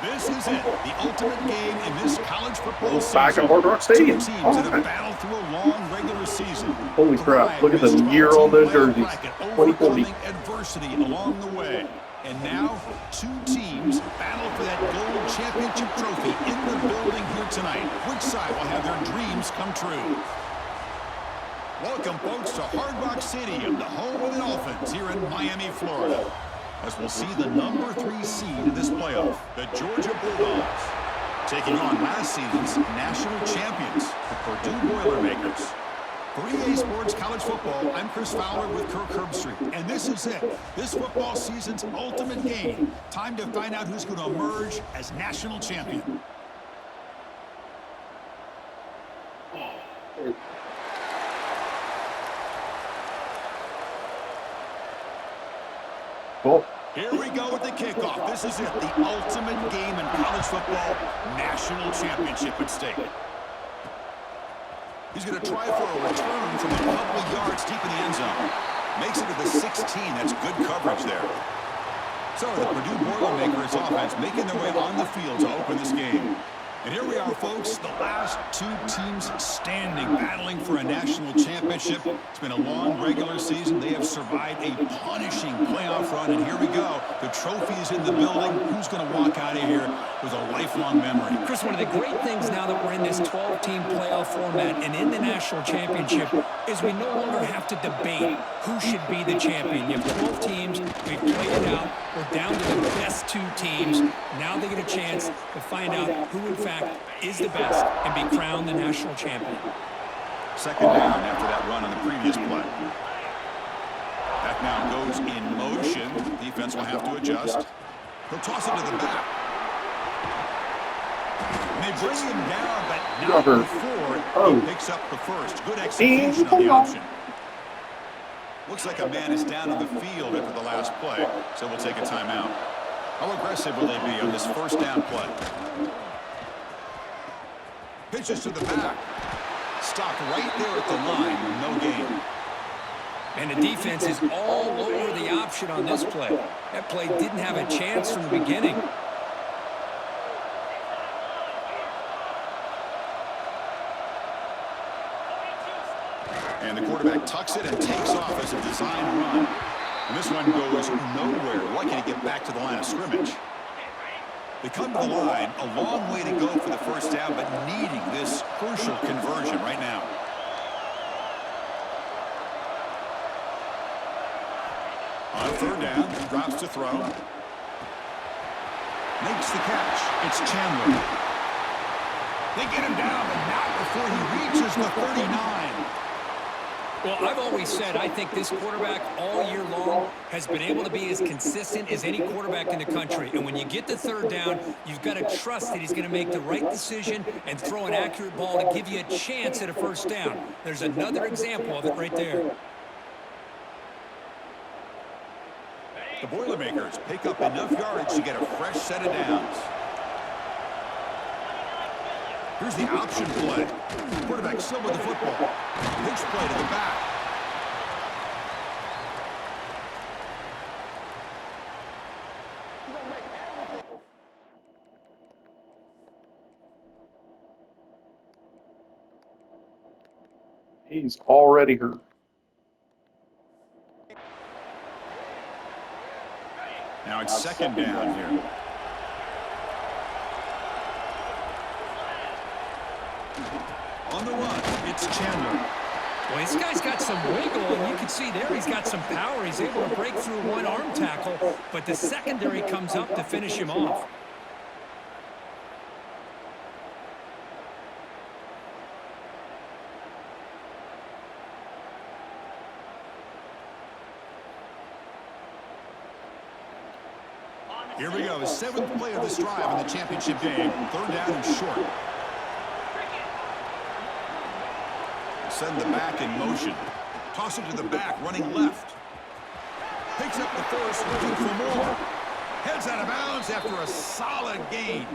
This is it, the ultimate game in this college football season. Back at Hard Rock Stadium. Two teams that have battled through a long regular season. Holy crap, look at the year on those jerseys. 2040. Adversity along the way. And now, two teams battle for that gold championship trophy in the building here tonight. Which side will have their dreams come true? Welcome, folks, to Hard Rock Stadium, the home of the Dolphins here in Miami, Florida. As we'll see the number 3 seed in this playoff, the Georgia Bulldogs, taking on last season's national champions, the Purdue Boilermakers. For EA Sports College Football, I'm Chris Fowler with Kirk Herbstreit, and this is it. This football season's ultimate game. Time to find out who's going to emerge as national champion. Cool. Here we go with the kickoff. This is it, the ultimate game in college football, national championship at stake. He's going to try for a return from a couple of yards deep in the end zone. Makes it to the 16. That's good coverage there. So the Purdue Boilermakers offense making their way on the field to open this game. And here we are, folks, the last two teams standing, battling for a national championship. It's been a long regular season. They have survived a punishing playoff run, and here we go. The trophy is in the building. Who's going to walk out of here with a lifelong memory? Chris, one of the great things now that we're in this 12-team playoff format and in the national championship is we no longer have to debate who should be the champion. You have 12 teams. We've played it out. We're down to the best 2 teams. Now they get a chance to find out who, in fact, is the best and be crowned the national champion. Second down after that run on the previous play. That now goes in motion. Defense will have to adjust. He'll toss it to the back. And they bring him down, but not before he picks up the first. Good execution on the option. Looks like a man is down on the field after the last play, so we'll take a timeout. How aggressive will they be on this first down play? Pitches to the back. Stopped right there at the line. No gain. And the defense is all over the option on this play. That play didn't have a chance from the beginning. And the quarterback tucks it and takes off as a design run. And this one goes nowhere. Lucky to get back to the line of scrimmage. They come to the line, a long way to go for the first down, but needing this crucial conversion right now. On third down, he drops to throw. Makes the catch. It's Chandler. They get him down, but not before he reaches the 39. Well, I've always said I think this quarterback all year long has been able to be as consistent as any quarterback in the country. And when you get the third down, you've got to trust that he's going to make the right decision and throw an accurate ball to give you a chance at a first down. There's another example of it right there. The Boilermakers pick up enough yards to get a fresh set of downs. Here's the option play. Quarterback still with the football. Pitch play to the back. He's already hurt. Now it's second down here. On the run, it's Chandler. Well, this guy's got some wiggle, and you can see there he's got some power. He's able to break through one arm tackle, but the secondary comes up to finish him off. Here we go, the 7th play of this drive in the championship game. Third down and short. Send the back in motion. Toss it to the back, running left. Picks up the first, looking for more. Heads out of bounds after a solid gain.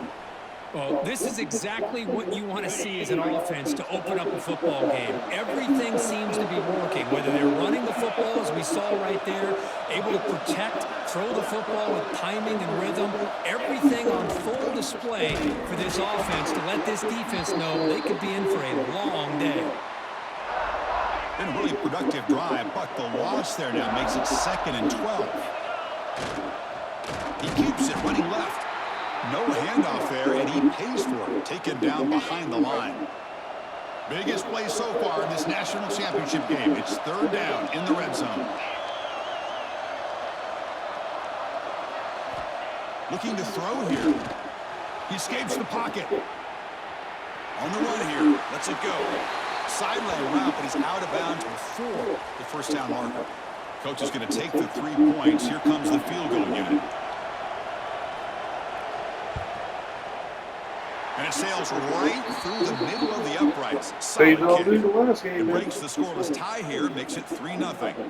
Well, this is exactly what you want to see as an offense to open up a football game. Everything seems to be working, whether they're running the football, as we saw right there, able to protect, throw the football with timing and rhythm, everything on full display for this offense to let this defense know they could be in for a long day. Been a really productive drive, but the loss there now makes it 2nd and 12. He keeps it running left. No handoff there, and he pays for it. Taken down behind the line. Biggest play so far in this national championship game. It's 3rd down in the red zone. Looking to throw here. He escapes the pocket. On the run here. Lets it go. Sideline route, but he's out of bounds before the first down marker. Coach is going to take the 3 points. Here comes the field goal unit. And it sails right through the middle of the uprights. Solid kick. It breaks the scoreless tie here, makes it 3-0.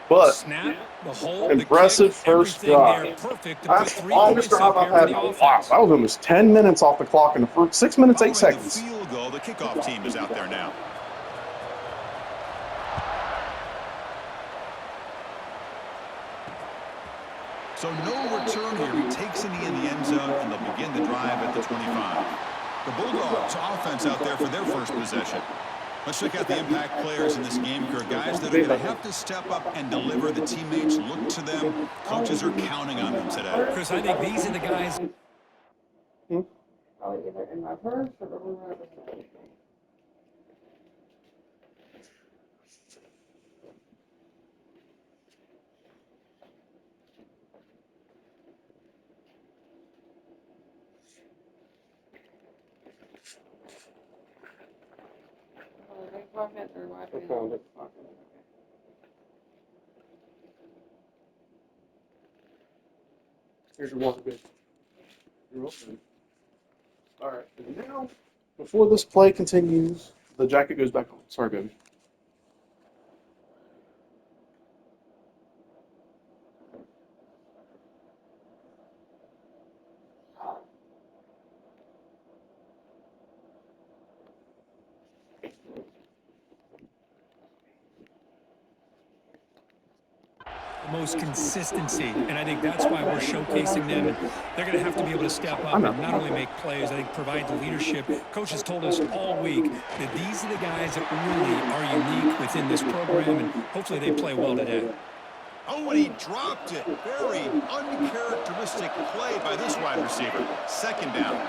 But Snap, the hold, impressive the kick, first drive. That's the longest drive I've had in a while. That was almost 10 minutes off the clock in the first 6 minutes, 8 seconds. The field goal, the kickoff team is out there now. So no return here. He takes it in the end zone, and they'll begin the drive at the 25. The Bulldogs offense out there for their first possession. Let's check out the impact players in this game. Guys that are going to have to step up and deliver. The teammates look to them. Coaches are counting on them today. Chris, I think these are the guys. I'll either in my purse or wherever. I found it. Here's your water bid. You're welcome. All right. And now, before this play continues, the jacket goes back on. Sorry, baby. Most consistency, and I think that's why we're showcasing them. And they're going to have to be able to step up and not only make plays, I think provide the leadership. Coach has told us all week that these are the guys that really are unique within this program, and hopefully they play well today. Oh, and he dropped it. Very uncharacteristic play by this wide receiver. 2nd down.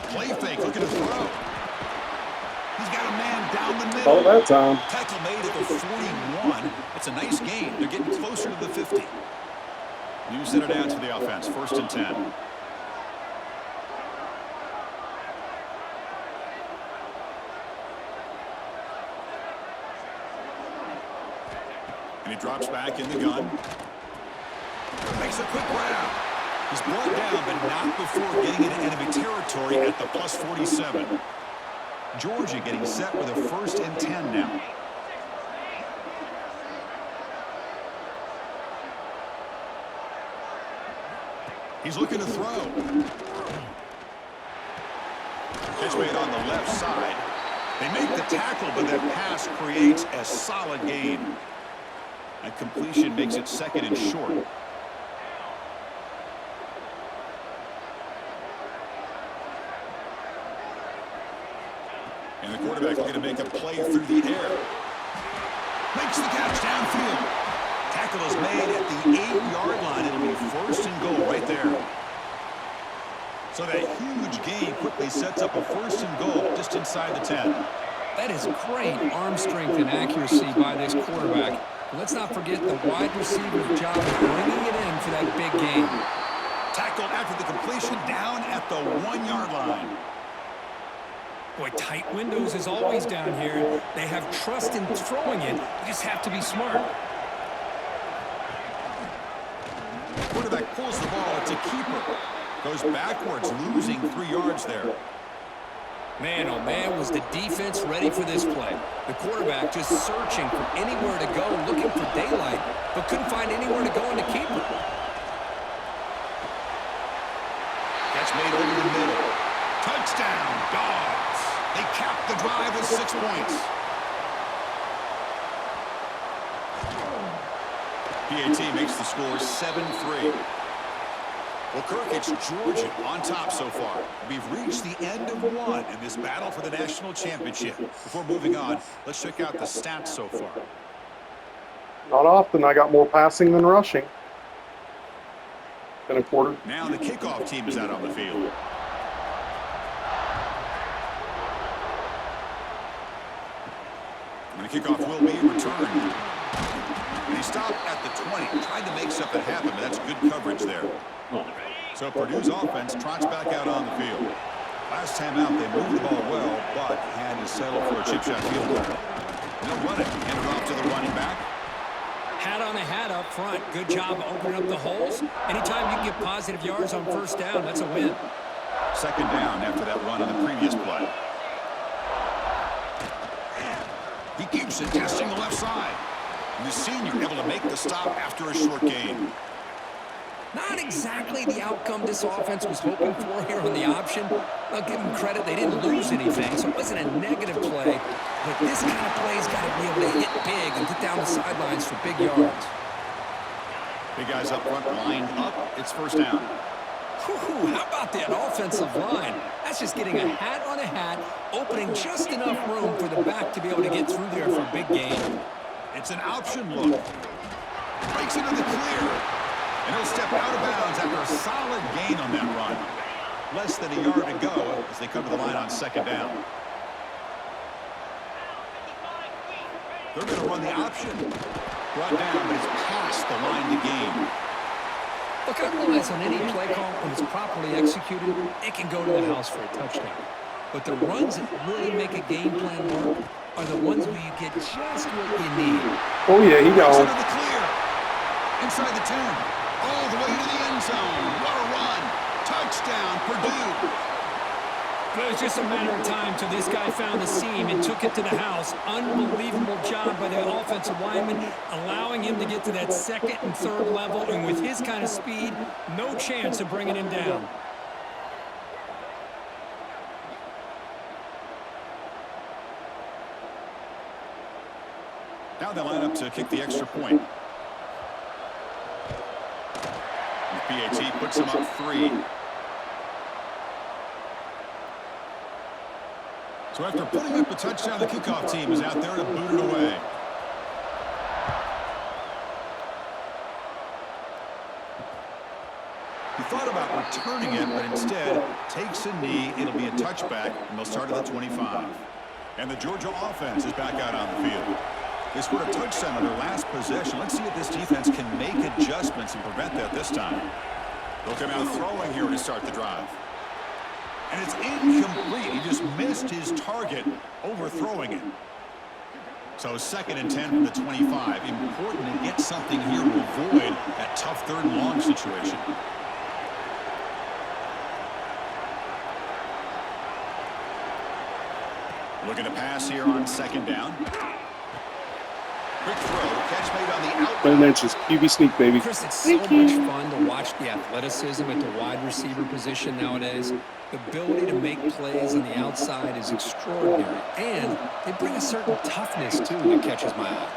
Play fake, looking to throw. He's got a man down the middle. Oh, that time. Tackle made at the 41. It's a nice gain. They're getting closer to the 50. New center down to the offense. 1st and 10. And he drops back in the gun. Makes a quick grab. He's brought down, but not before getting into enemy territory at the plus 47. Georgia getting set with a 1st and 10 now. He's looking to throw. Pitch made on the left side. They make the tackle, but that pass creates a solid gain. That completion makes it 2nd and short. And the quarterback looking to make a play through the air. Makes the catch downfield. Tackle is made at the 8-yard line. It'll be 1st and goal right there. So that huge gain quickly sets up a 1st and goal just inside the 10. That is great arm strength and accuracy by this quarterback. Let's not forget the wide receiver's job of bringing it in for that big gain. Tackled after the completion down at the 1-yard line. Boy, tight windows is always down here. They have trust in throwing it. You just have to be smart. Quarterback pulls the ball. It's a keeper. Goes backwards, losing 3 yards there. Man, oh man, was the defense ready for this play. The quarterback just searching for anywhere to go, looking for daylight, but couldn't find anywhere to go in the keeper. Catch made over Touchdown, Dogs. They cap the drive with 6 points. PAT makes the score 7-3. Well, Kirk, it's Georgia on top so far. We've reached the end of one in this battle for the national championship. Before moving on, let's check out the stats so far. Not often I got more passing than rushing in a quarter. Now the kickoff team is out on the field. And the kickoff will be returned. And he stopped at the 20, tried to make something happen, but that's good coverage there. So Purdue's offense trots back out on the field. Last time out, they moved the ball well, but had to settle for a chip shot field goal. They'll run it, hand it off to the running back. Hat on a hat up front. Good job opening up the holes. Anytime you can get positive yards on first down, that's a win. Second down after that run on the previous play. He keeps it, testing the left side. And the senior able to make the stop after a short gain. Not exactly the outcome this offense was hoping for here on the option. I'll give them credit. They didn't lose anything, so it wasn't a negative play. But this kind of play's got to be able to hit big and get down the sidelines for big yards. Big guys up front lined up. It's first down. Whew, how about that offensive line? That's just getting a hat on a hat, opening just enough room for the back to be able to get through there for a big gain. It's an option look. Breaks into the clear. And he'll step out of bounds after a solid gain on that run. Less than a yard to go as they come to the line on second down. They're going to run the option. Brought down, but it's past the line to gain. Look, I realize on any play call, when it's properly executed, it can go to the house for a touchdown. But the runs that really make a game plan work are the ones where you get just what you need. Oh, yeah, he got Into the clear. Inside the 10. All the way to the end zone. What a run. Touchdown, Purdue. But it was just a matter of time till this guy found the seam and took it to the house. Unbelievable job by the offensive lineman, allowing him to get to that second and third level. And with his kind of speed, no chance of bringing him down. Now they line up to kick the extra point. PAT puts him up 3. So after putting up a touchdown, the kickoff team is out there to boot it away. He thought about returning it, but instead takes a knee. It'll be a touchback, and they'll start at the 25. And the Georgia offense is back out on the field. They scored a touchdown on their last possession. Let's see if this defense can make adjustments and prevent that this time. They'll come out throwing here to start the drive. And it's incomplete. He just missed his target, overthrowing it. So 2nd and 10 from the 25. Important to get something here to avoid that tough 3rd and long situation. Looking to pass here on 2nd down. Quick throw, catch made on the out. 10 inches, QB sneak, baby. Chris, it's so much fun to watch the athleticism at the wide receiver position nowadays. The ability to make plays on the outside is extraordinary. And they bring a certain toughness, too, that catches my eye.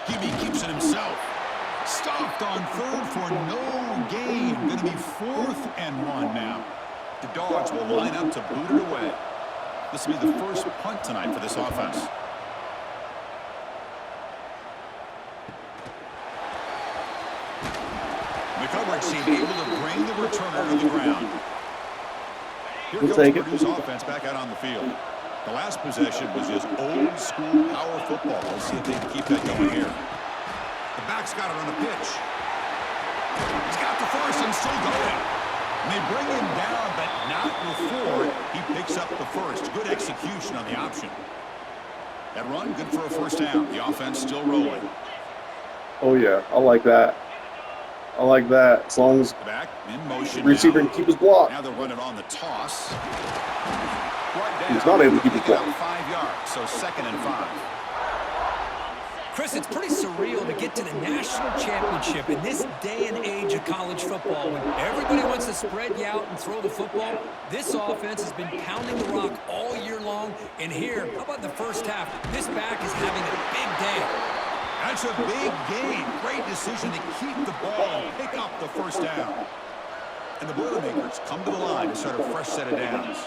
Hebe keeps it himself. Stopped on 3rd for no gain. Going to be 4th and 1 now. The Dogs will line up to boot it away. This will be the first punt tonight for this offense. The coverage team able to bring the returner to the ground. Here comes Purdue's offense back out on the field. The last possession was just old school power football. Let's see if they can keep that going here. The back's got it on the pitch. He's got the first and still going. And they bring him down, but not before he picks up the first. Good execution on the option. That run, good for a first down. The offense still rolling. Oh, yeah. I like that. I like that. As long as back in motion the receiver now. can keep his block. Now they're running on the toss. He's not able to keep his block. 5 yards, so 2nd and 5. Chris, it's pretty surreal to get to the national championship in this day and age of college football when everybody wants to spread you out and throw the football. This offense has been pounding the rock all year long. And here, how about the first half? This back is having a big day. That's a big gain. Great decision to keep the ball and pick up the first down. And the Boilermakers come to the line to start a fresh set of downs.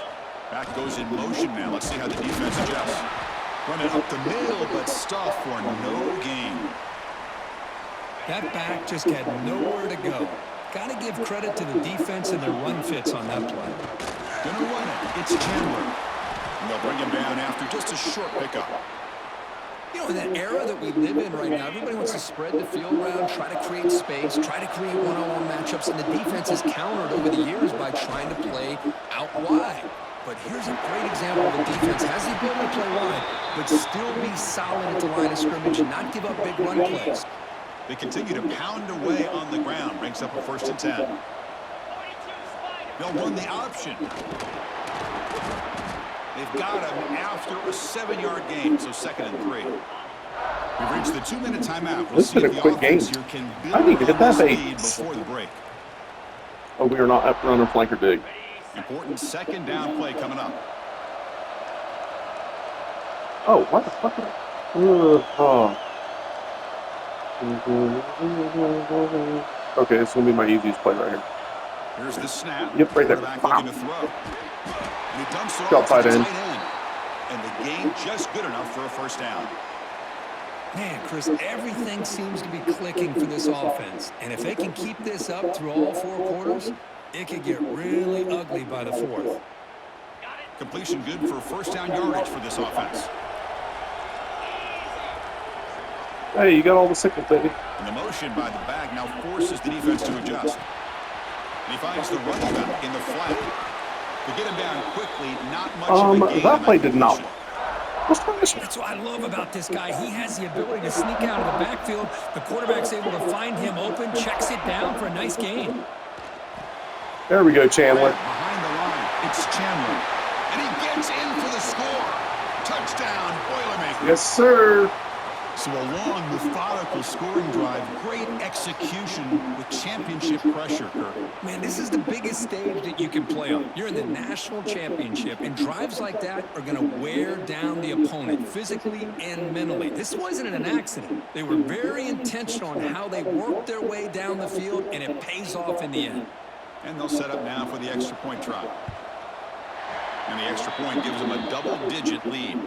Back goes in motion now. Let's see how the defense adjusts. Running up the middle, but stuff for no gain. That back just had nowhere to go. Got to give credit to the defense and their run fits on that play. Gonna run it. It's Chandler. And they'll bring him down after just a short pickup. You know, in that era that we live in right now, everybody wants to spread the field around, try to create space, try to create one-on-one matchups, and the defense has countered over the years by trying to play out wide. But here's a great example of a defense has the ability to play wide, but still be solid at the line of scrimmage and not give up big run plays. They continue to pound away on the ground. Brings up a 1st and 10. They'll run the option. They've got him after a 7-yard gain, so 2nd and 3. We've reached the 2-minute timeout. We'll This has been a quick game. I didn't even hit that bait. Before the break. Oh, we are not up runner flanker dig. Important 2nd down play coming up. Oh, what the fuck? Okay, this is going to be my easiest play right here. Here's the snap. Yep, right there. Looking to throw. And he dumps it Got off tight to the end. tight end. And the gain just good enough for a 1st down. Man, Chris, everything seems to be clicking for this offense. And if they can keep this up through all 4 quarters, it could get really ugly by the 4th. Completion good for 1st down yardage for this offense. Hey, you got all the signals, baby. And the motion by the back now forces the defense to adjust. And he finds the running back in the flat. To get him down quickly, not much of a gain. That play did not work. What's wrong with this? That's what I love about this guy. He has the ability to sneak out of the backfield. The quarterback's able to find him open, checks it down for a nice gain. There we go, Chandler. Behind the line, it's Chandler. And he gets in for the score. Touchdown, Boilermakers. Yes, sir. So a long, methodical scoring drive. Great execution with championship pressure, Kirk. Man, this is the biggest stage that you can play on. You're in the national championship, and drives like that are going to wear down the opponent physically and mentally. This wasn't an accident. They were very intentional on how they worked their way down the field, and it pays off in the end. And they'll set up now for the extra point try. And the extra point gives them a double-digit lead.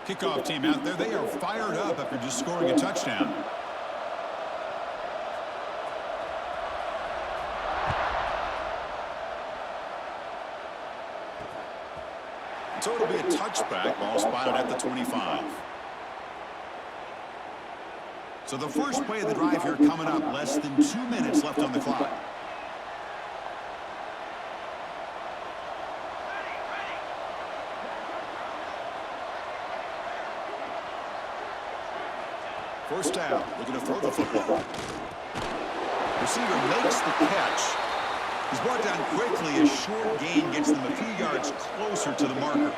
Kickoff team out there. They are fired up after just scoring a touchdown. So it'll be a touchback. Ball spotted at the 25. So the first play of the drive here coming up. Less than 2 minutes left on the clock. First down, looking to throw the football. Receiver makes the catch. He's brought down quickly. A short gain gets them a few yards closer to the marker.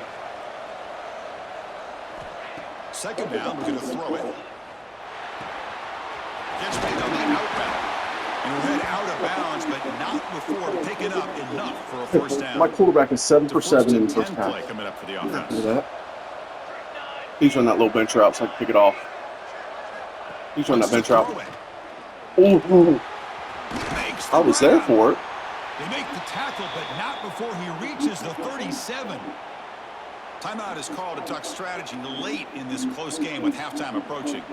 2nd down, looking to throw it. Gets made on the outbound. And we'll head out of bounds, but not before picking up enough for a 1st down. My quarterback is 7 for 7 in the first play half. coming up for the Look offense. at that. He's on that little bench route so I can pick it off. He's on that bench route. Ooh. I was there for it. They make the tackle, but not before he reaches the 37. Timeout is called to talk strategy late in this close game with halftime approaching.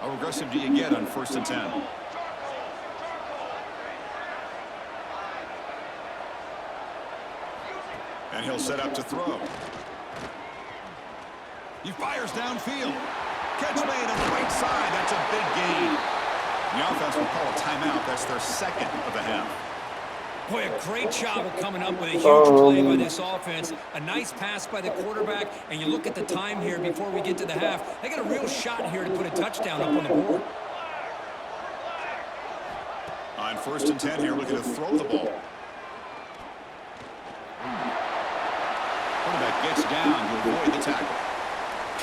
How aggressive do you get on 1st and 10? And he'll set up to throw. He fires downfield. Catch made on the right side. That's a big gain. The offense will call a timeout. That's their 2nd of the half. Boy, a great job of coming up with a huge play by this offense. A nice pass by the quarterback, and you look at the time here before we get to the half. They got a real shot here to put a touchdown up on the board. On 1st and 10 here, looking to throw the ball. Quarterback gets down to avoid the tackle.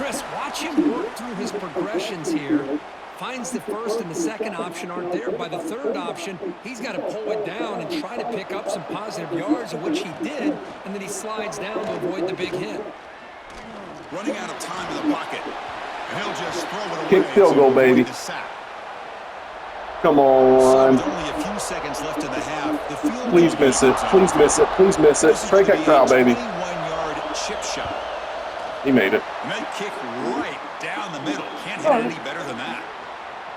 Chris, watch him work through his progressions here. Finds the first and the second option aren't there. By the third option, he's got to pull it down and try to pick up some positive yards, which he did, and then he slides down to avoid the big hit. Running out of time in the pocket. And he'll just throw it away. Kick field goal, baby. Come on. So with only a few seconds left in the half. The field Please miss it. Please miss it. Please miss it. Trey kick trial, baby. 21-yard chip shot. He made it. And that kick right down the middle. Can't hit it any better than that.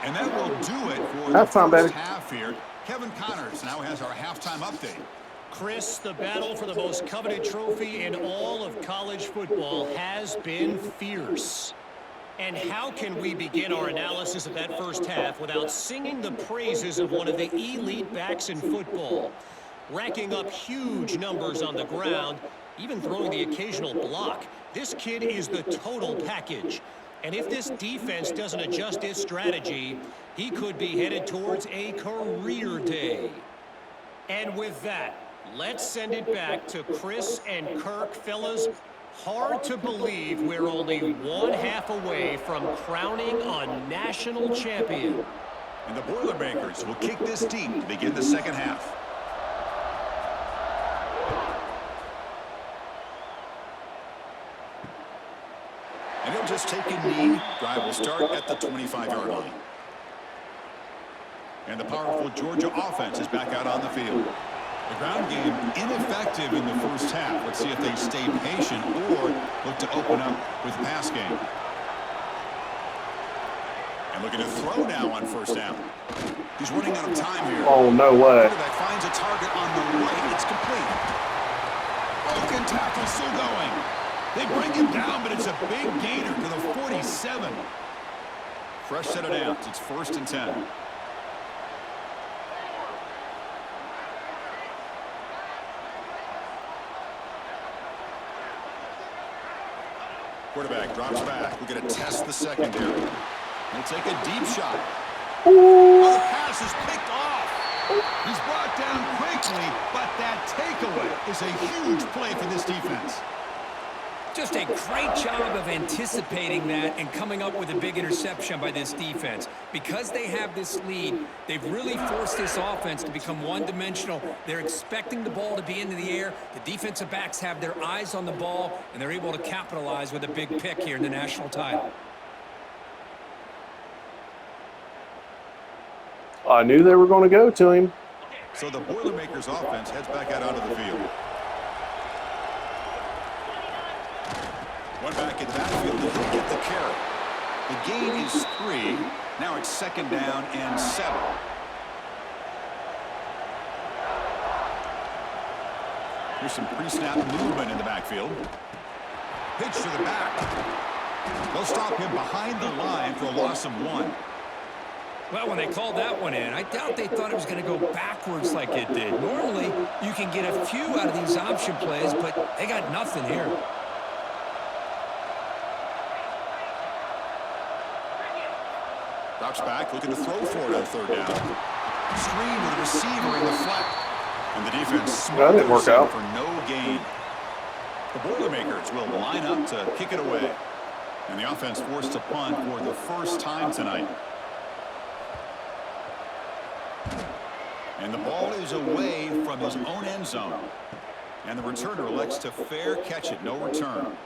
And that will do it for the first half here. Kevin Connors now has our halftime update. Chris, the battle for the most coveted trophy in all of college football has been fierce. And how can we begin our analysis of that first half without singing the praises of one of the elite backs in football? Racking up huge numbers on the ground, even throwing the occasional block. This kid is the total package. And if this defense doesn't adjust its strategy, he could be headed towards a career day. And with that, let's send it back to Chris and Kirk. Fellas, hard to believe we're only one half away from crowning a national champion. And the Boilermakers will kick this deep to begin the second half. And he'll just take a knee. Drive will start at the 25-yard line. And the powerful Georgia offense is back out on the field. The ground game ineffective in the first half. Let's see if they stay patient or look to open up with the pass game. And looking to throw now on first down. He's running out of time here. Oh, no way. Quarterback finds a target on the right. It's complete. Broken tackle still going. They bring him down, but it's a big gainer to the 47. Fresh set of downs. It's 1st and 10. Quarterback drops back. We're going to test the secondary. He'll take a deep shot. Oh, the pass is picked off. He's brought down quickly, but that takeaway is a huge play for this defense. Just a great job of anticipating that and coming up with a big interception by this defense. Because they have this lead, they've really forced this offense to become one-dimensional. They're expecting the ball to be into the air. The defensive backs have their eyes on the ball, and they're able to capitalize with a big pick here in the national title. I knew they were going to go to him. So the Boilermakers offense heads back out onto the field. One back in the backfield, he'll get the carry. The gain is 3. Now it's 2nd down and 7. Here's some pre-snap movement in the backfield. Pitch to the back. They'll stop him behind the line for a loss of 1. Well, when they called that one in, I doubt they thought it was going to go backwards like it did. Normally, you can get a few out of these option plays, but they got nothing here. Drops back, looking to throw for it on 3rd down. Screen with a receiver in the flat. And the defense That didn't work out for no gain. The Boilermakers will line up to kick it away. And the offense forced to punt for the first time tonight. And the ball is away from his own end zone. And the returner elects to fair catch it, no return.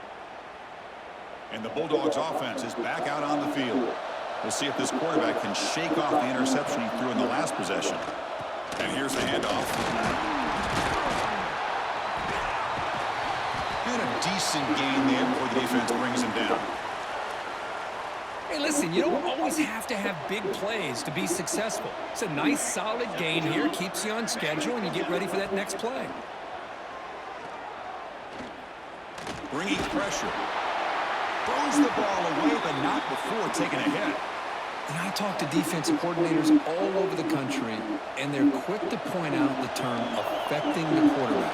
And the Bulldogs offense is back out on the field. We'll see if this quarterback can shake off the interception he threw in the last possession. And here's the handoff. And a decent gain there before the defense brings him down. Hey, listen, you don't always have to have big plays to be successful. It's a nice, solid gain here. Keeps you on schedule, and you get ready for that next play. Bringing pressure. Throws the ball away, but not before taking a hit. And I talk to defensive coordinators all over the country, and they're quick to point out the term affecting the quarterback.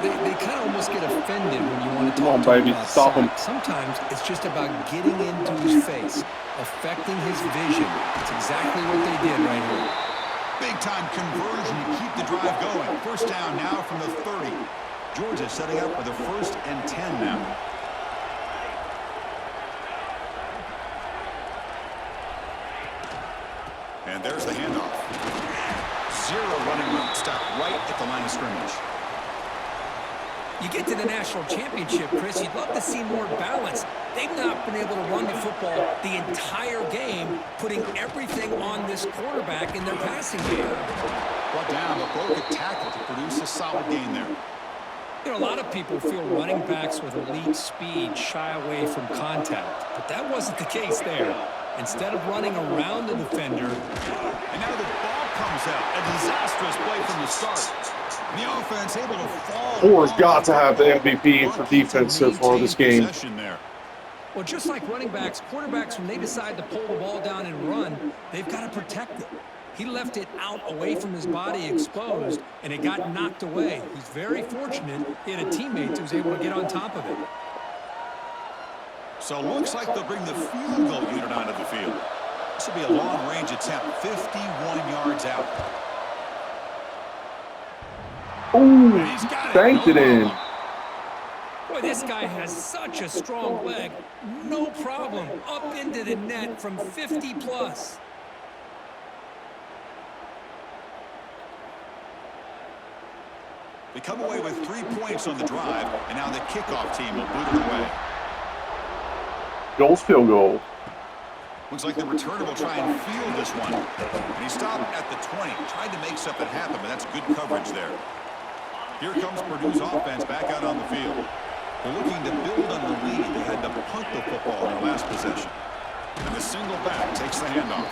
They kind of almost get offended when you want to talk to them about stop him. Sometimes it's just about getting into his face, affecting his vision. That's exactly what they did right here. Big-time conversion to keep the drive going. First down now from the 30. Georgia setting up for the 1st and 10 now. And there's the handoff. Zero running room. Stop right at the line of scrimmage. You get to the national championship, Chris, you'd love to see more balance. They've not been able to run the football the entire game, putting everything on this quarterback in their passing game. Brought down, but broke a tackle to produce a solid gain there. You know, a lot of people feel running backs with elite speed shy away from contact, but that wasn't the case there. Instead of running around the defender. And now the ball comes out. A disastrous play from the start. And the offense able to fall. Moore's got to have the MVP for defense so far this game. Well, just like running backs, quarterbacks, when they decide to pull the ball down and run, they've got to protect it. He left it out away from his body exposed, and it got knocked away. He's very fortunate he had a teammate who was able to get on top of it. So it looks like they'll bring the field goal unit onto the field. This will be a long-range attempt, 51 yards out. Ooh, banked it in. Boy, this guy has such a strong leg. No problem. Up into the net from 50 plus. They come away with 3 points on the drive, and now the kickoff team will boot it away. Goals, field goal. Looks like the returner will try and field this one. And he stopped at the 20, tried to make something happen, but that's good coverage there. Here comes Purdue's offense back out on the field. They're looking to build on the lead. They had to punt the football in their last possession. And the single back takes the handoff.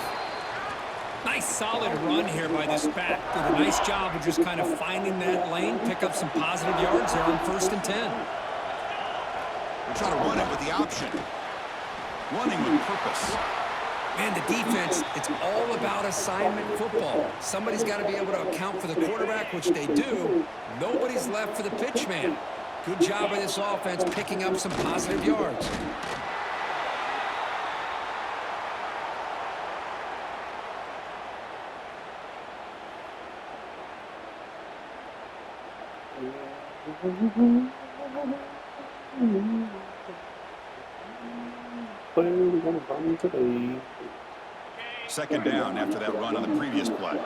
Nice solid run here by this back. Did a nice job of just kind of finding that lane, pick up some positive yards there on 1st and 10. They're trying to run it with the option. Running with purpose. Man, the defense, it's all about assignment football. Somebody's got to be able to account for the quarterback, which they do. Nobody's left for the pitch man. Good job by this offense picking up some positive yards. Where are we going to run today? Second down after that run on the previous play.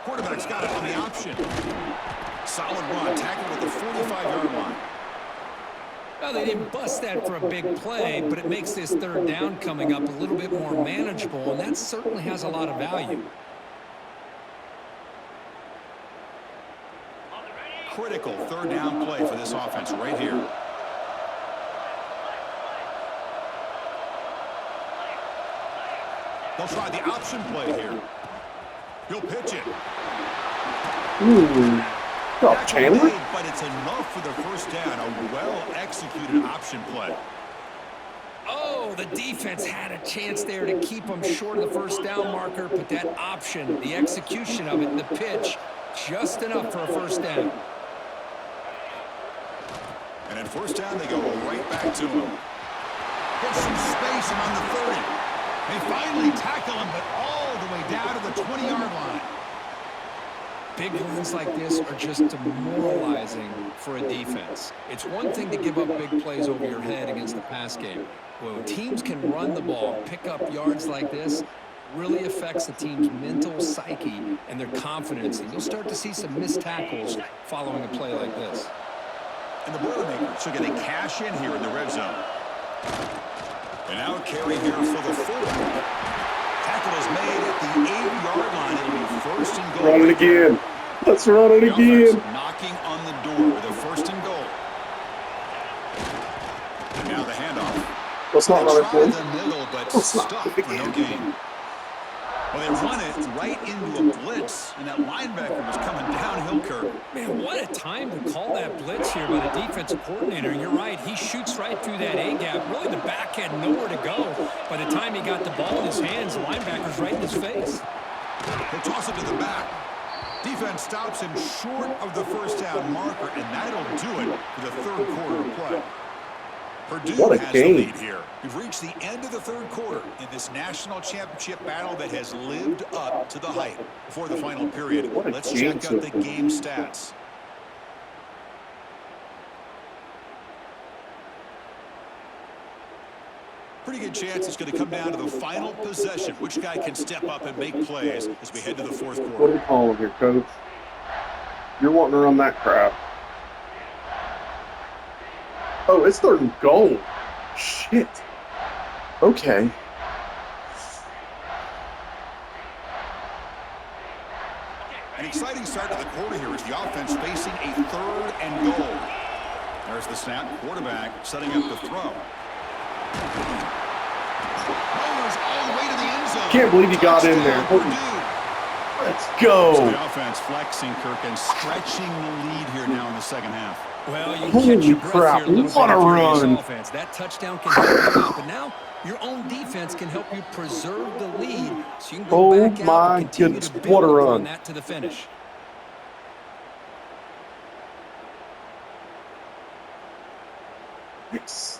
Quarterback's got it on the option. Solid run, tackled at the 45-yard line. Well, they didn't bust that for a big play, but it makes this third down coming up a little bit more manageable, and that certainly has a lot of value. Critical third down play for this offense right here. They'll try the option play here. He'll pitch it. Ooh. Good Chandler. But it's enough for the first down. A well-executed option play. Oh, the defense had a chance there to keep them short of the first down marker, but that option, the execution of it, the pitch, just enough for a first down. And at first down, they go right back to him. Get some space around the 30. They finally tackle him, but all the way down to the 20-yard line. Big runs like this are just demoralizing for a defense. It's one thing to give up big plays over your head against the pass game. When teams can run the ball, pick up yards like this, really affects the team's mental psyche and their confidence. And you'll start to see some missed tackles following a play like this. And the Boilermakers are going to cash in here in the red zone. And now a carry here for the fullback. Tackle is made at the 8-yard line. It'll be first and goal. Run it again. Let's run it again. Knocking on the door with a first and goal. And now the handoff. Let's not run it Try again. the middle, but Let's not stuck do it for no again. gain. Well, they run it right into a blitz, and that linebacker was coming downhill, Kirk. Man, what a time to call that blitz here by the defensive coordinator. You're right, he shoots right through that A-gap. Really, the back had nowhere to go. By the time he got the ball in his hands, the linebacker's right in his face. He'll toss it to the back. Defense stops him short of the first down marker, and that'll do it for the third quarter of play. Purdue What a has game. the lead here. We've reached the end of the third quarter in this national championship battle that has lived up to the hype. Before the final period, What a let's game check out so the game stats. Pretty good chance it's going to come down to the final possession. Which guy can step up and make plays as we head to the fourth quarter? What are we calling here, Coach? You're wanting to run that crap. Oh, it's 3rd and goal. Shit. Okay. An exciting start to the quarter here as the offense facing a 3rd and goal. There's the snap. Quarterback setting up the throw. Rolls all the way to the end zone. Can't believe he got in there. Let's go. So the offense flexing, Kirk, and stretching the lead here now in the second half. Well, you Holy catch your breath crap, here a little what bit a if you're in this run. offense. That touchdown can help you out, but now your own defense can help you preserve the lead so you can go back out and continue to build upon that to the finish. Yes.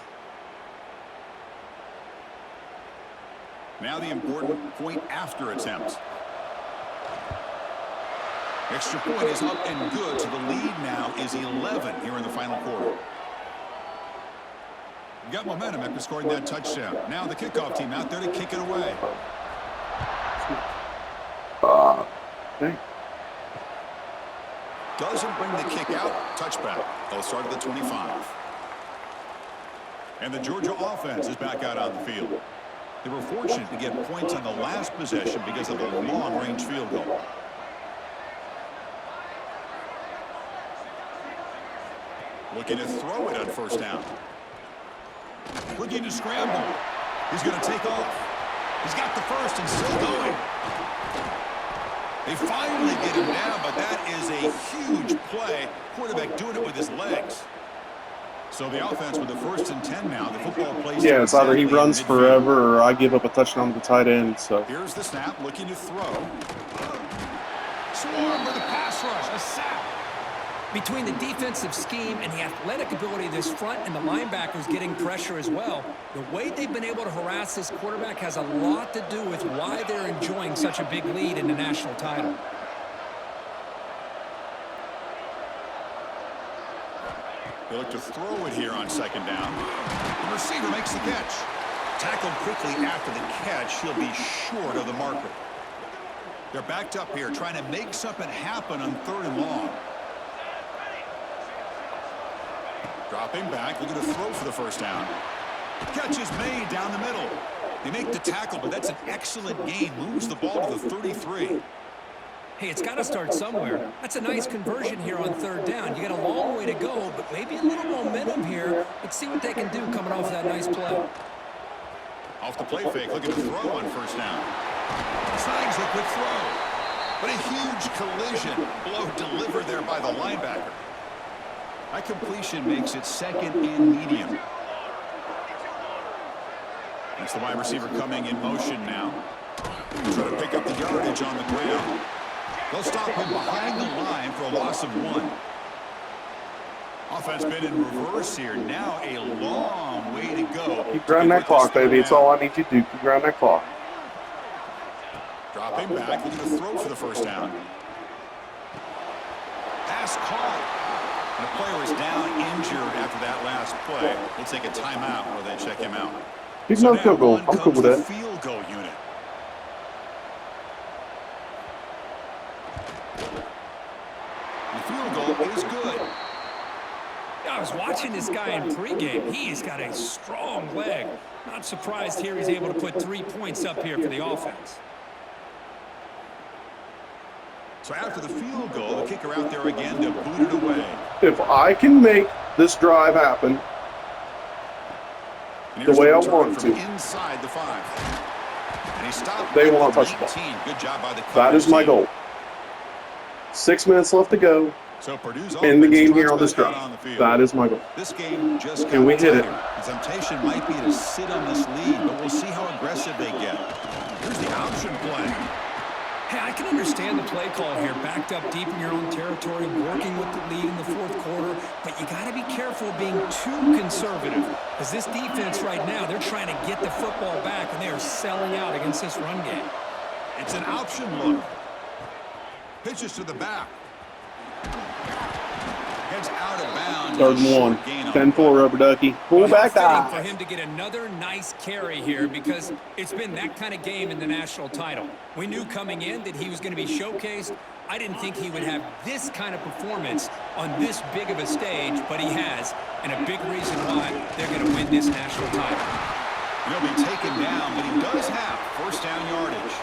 Now the important point after attempt. Extra point is up and good, so the lead now is 11 here in the final quarter. We've got momentum after scoring that touchdown. Now the kickoff team out there to kick it away. Okay. Doesn't bring the kick out. Touchback. They'll start at the 25. And the Georgia offense is back out on the field. They were fortunate to get points on the last possession because of the long-range field goal. Looking to throw it on first down. Looking to scramble. He's going to take off. He's got the first and still going. They finally get him down, but that is a huge play. Quarterback doing it with his legs. So the offense with the 1st and 10 now. The football plays. Yeah, it's either he runs forever or I give up a touchdown to the tight end. So here's the snap, looking to throw. Swarm with a pass rush, a sack. Between the defensive scheme and the athletic ability of this front and the linebackers getting pressure as well, the way they've been able to harass this quarterback has a lot to do with why they're enjoying such a big lead in the national title. They look to throw it here on 2nd down. The receiver makes the catch. Tackled quickly after the catch. He'll be short of the marker. They're backed up here trying to make something happen on 3rd and long. Dropping back, looking to throw for the first down. Catch is made down the middle. They make the tackle, but that's an excellent gain. Moves the ball to the 33. Hey, it's got to start somewhere. That's a nice conversion here on 3rd down. You got a long way to go, but maybe a little momentum here. Let's see what they can do coming off that nice play. Off the play fake, looking to throw on first down. Snags a quick throw. But a huge collision. Blow delivered there by the linebacker. That completion makes it 2nd and medium. That's the wide receiver coming in motion now. Trying to pick up the yardage on the ground. They'll stop him behind the line for a loss of 1. Offense been in reverse here. Now a long way to go. keep grinding that clock, baby. It's all I need you to do. Keep grinding that clock. Dropping back, looking to throw for the first down. Pass caught. And the player is down injured after that last play. We'll take a timeout where they check him out. He's no field goal. I'm cool with that. Field goal unit. The field goal is good. I was watching this guy in pregame. He's got a strong leg. Not surprised here he's able to put 3 points up here for the offense. So after the field goal, the kicker out there again to boot it away. If I can make this drive happen the way I want to, inside the 5. And he stopped. They will not touch the ball. Good job by the That is my goal. 6 minutes left to go. So Purdue's in the game here on this drive. That is my goal. This game just Can we hit it? The temptation might be to sit on this lead, but we'll see how aggressive they get. Here's the option play. Hey, I can understand the play call here, backed up deep in your own territory, working with the lead in the 4th quarter, but you got to be careful of being too conservative, because this defense right now, they're trying to get the football back, and they are selling out against this run game. It's an option look. Pitches to the back. Heads out of bounds. 3rd and 1. Gain 10-4, Rubber Ducky. Pull back Fitting for dive. him to get another nice carry here because it's been that kind of game in the national title. We knew coming in that he was going to be showcased. I didn't think he would have this kind of performance on this big of a stage, but he has, and a big reason why they're going to win this national title. He'll be taken down, but he does have first down yardage.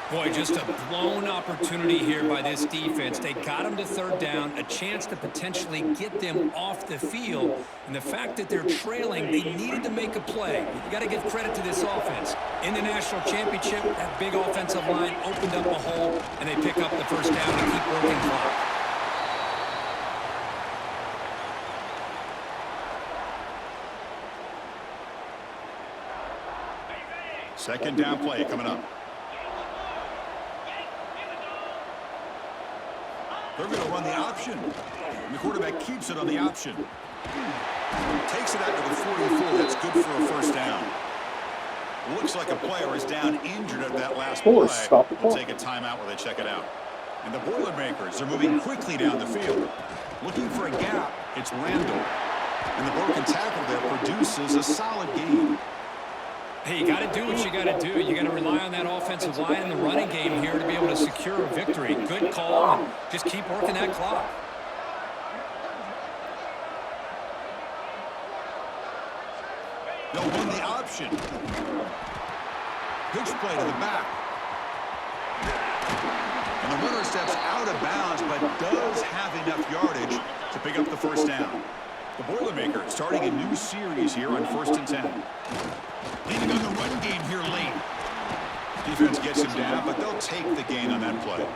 Boy, just a blown opportunity here by this defense. They got him to third down, a chance to potentially get them off the field. And the fact that they're trailing, they needed to make a play. You got to give credit to this offense. In the national championship, that big offensive line opened up a hole, and they pick up the first down and keep working clock. Second down play coming up. They're going to run the option. And the quarterback keeps it on the option. Takes it out to the 44. That's good for a first down. Looks like a player is down injured at that last play. We'll take a timeout while they check it out. And the Boilermakers are moving quickly down the field. Looking for a gap. It's Randall. And the broken tackle there produces a solid gain. Hey, you got to do what you got to do. You got to rely on that offensive line in the running game here to be able to secure a victory. Good call, and just keep working that clock. They'll run the option. Pitch play to the back. And the runner steps out of bounds, but does have enough yardage to pick up the first down. The Boilermakers starting a new series here on 1st and 10. Leaning on the run game here late. Defense gets him down, but they'll take the gain on that play.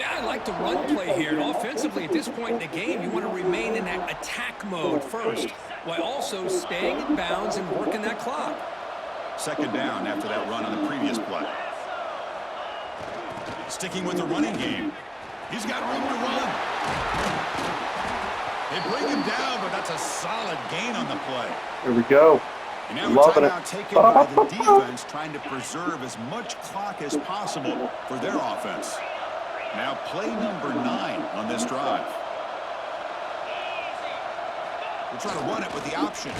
Yeah, I like the run play here. And offensively, at this point in the game, you want to remain in that attack mode first, while also staying in bounds and working that clock. Second down after that run on the previous play. Sticking with the running game. He's got room to run. They bring him down, but that's a solid gain on the play. Here we go. And now a timeout taken by the defense, trying to preserve as much clock as possible for their offense. Now play number 9 on this drive. We'll try to run it with the option.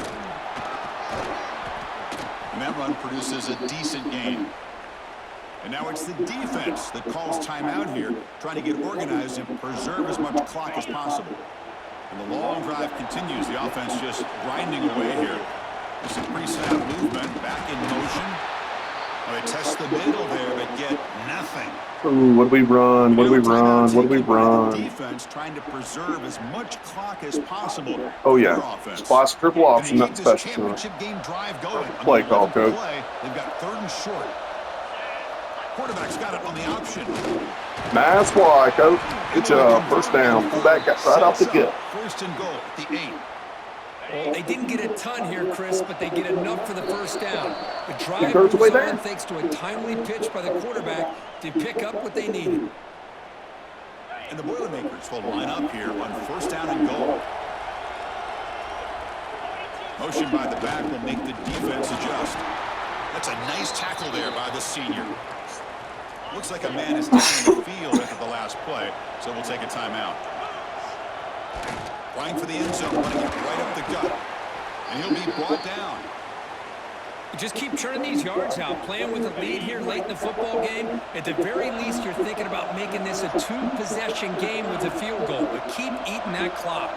And that run produces a decent gain. And now it's the defense that calls timeout here, trying to get organized and preserve as much clock as possible. And the long drive continues. The offense just grinding away here. There's some pretty sound movement, back in motion. Well, they test the middle there, but get nothing. Ooh, what do we run? What do we run? What do we run? Defense trying to preserve as much clock as possible. Oh yeah, splash triple option, not special. Championship game drive going. Play call, coach. They've got 3rd and short. Quarterback's got it on the option. Nice fly, coach. Good job. First down. Back got right off the get. 1st and goal at the 8. They didn't get a ton here, Chris, but they get enough for the first down. The drive moves on thanks to a timely pitch by the quarterback to pick up what they needed. And the Boilermakers will line up here on 1st down and goal. Motion by the back will make the defense adjust. That's a nice tackle there by the senior. Looks like a man is down in the field after the last play, so we'll take a timeout. Flying for the end zone, running it right up the gut. And he'll be brought down. Just keep churning these yards out. Playing with a lead here late in the football game. At the very least, you're thinking about making this a 2-possession game with a field goal. But keep eating that clock.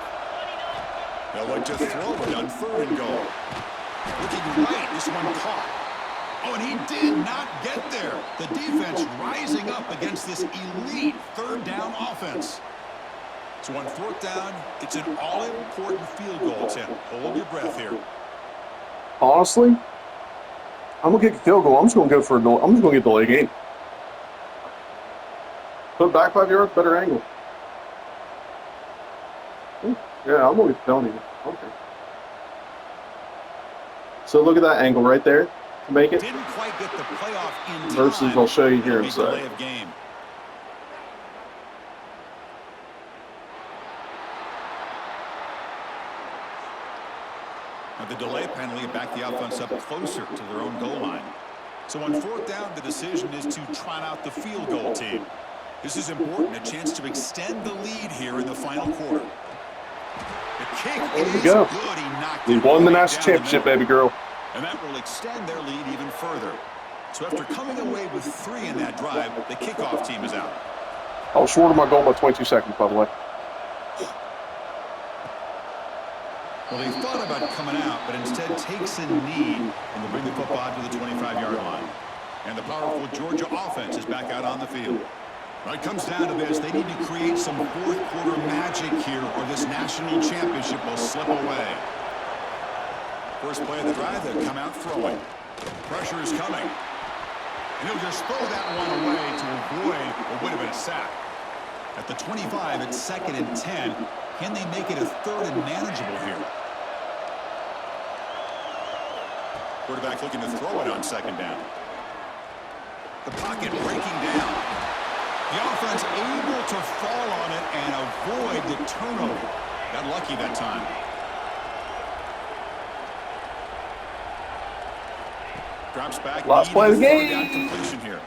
They'll look to throw it on 3rd and goal. Looking right, this one caught. Oh, and he did not get there. The defense rising up against this elite 3rd down offense. So on 4th down, it's an all-important field goal attempt. Hold your breath here. Honestly, I'm gonna kick a field goal. I'm just gonna go for I'm just gonna get delay game. Put back 5 yards, better angle. Yeah, I'm gonna get penalty. Okay. So look at that angle right there to make it. Didn't quite get the playoff in time. Versus, I'll show you here in a delay sec. of game. The delay penalty backed the offense up closer to their own goal line. So on 4th down, the decision is to trot out the field goal team. This is important, a chance to extend the lead here in the final quarter. The kick There we is go. good. He knocked We it won the right national down the championship, middle. baby girl. And that will extend their lead even further. So after coming away with 3 in that drive, the kickoff team is out. I was short of my goal by 22 seconds, by the way. Well, he thought about coming out, but instead takes a knee and will bring the football out to the 25-yard line. And the powerful Georgia offense is back out on the field. Well, it comes down to this. They need to create some fourth-quarter magic here, or this national championship will slip away. First play of the drive, they'll come out throwing. Pressure is coming. And he'll just throw that one away to avoid what would have been a sack. At the 25, it's 2nd and 10. Can they make it a 3rd and manageable here? Quarterback looking to throw it on 2nd down. The pocket breaking down. The offense able to fall on it and avoid the turnover. Got lucky that time. Drops back. Last play of the game. Down completion here.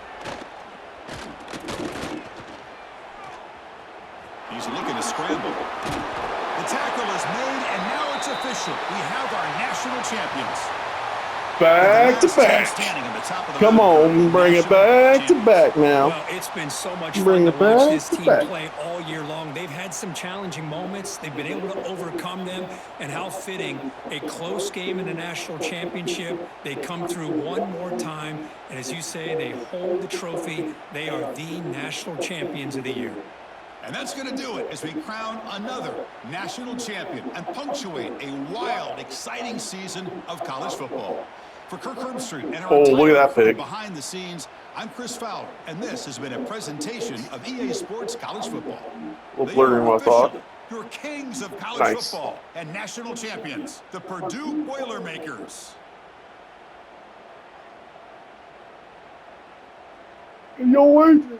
He's looking to scramble. The tackle is made, and now it's official. We have our national champions. Back to back. Come on, bring it back to back now. Well, it's been so much Bring fun it to watch back this to team back. play all year long. They've had some challenging moments. They've been able to overcome them. And how fitting, a close game in the national championship. They come through one more time. And as you say, they hold the trophy. They are the national champions of the year. And that's going to do it as we crown another national champion and punctuate a wild, exciting season of college football. For Kirk Herbstreit and our Oh, look at that crew pig. behind the scenes, I'm Chris Fowler, and this has been a presentation of EA Sports College Football. A little They blurry are in my thought. officially your kings of college Nice. football and national champions, the Purdue Boilermakers. Yo, Adrian.